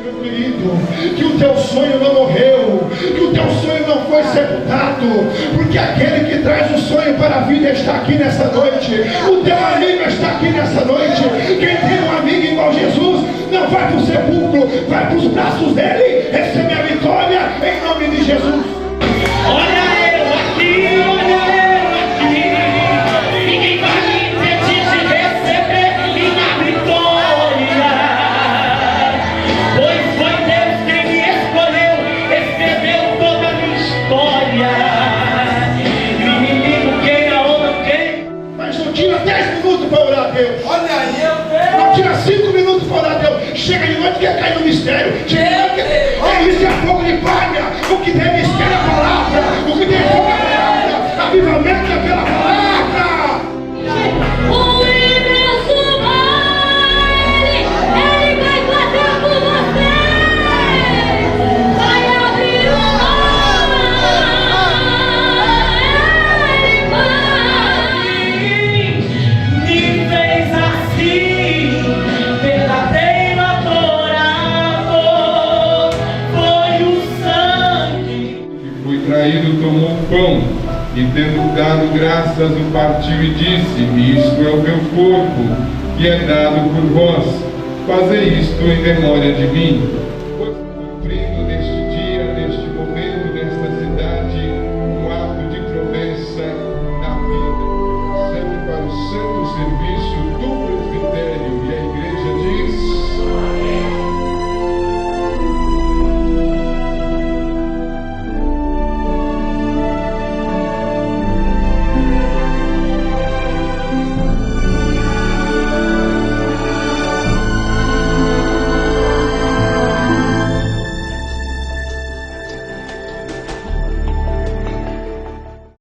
meu querido, que o teu sonho não morreu, que o teu sonho não foi sepultado, porque aquele que traz o sonho para a vida está aqui nessa noite. O teu amigo está aqui nessa noite. Quem tem um amigo igual Jesus não vai para o sepulcro, vai para os braços dele, recebe a vitória em nome de Jesus. Olha eu aqui, ninguém vai me impedir de receber minha vitória, pois foi Deus quem me escolheu, escreveu toda a minha história. Inimigo queira ou não queira, Mas não tira 10 minutos para orar a Deus. Olha aí, eu Não tira 5 minutos para orar a Deus. Chega de noite quer cair no mistério. Chega de noite quer isso é fogo de palha. O que tem mistério é a palavra. O que tem fogo é a palavra. Avivamento é pela palavra. O imenso mar, ele vai fazer por você. Vai abrir o mar, ele vai. me fez assim, verdadeiro adorador, foi o sangue. Que foi traído, tomou o pão, e tendo dado graças, o partiu e disse: Isto é o meu corpo, que é dado por vós. Fazei isto em memória de mim.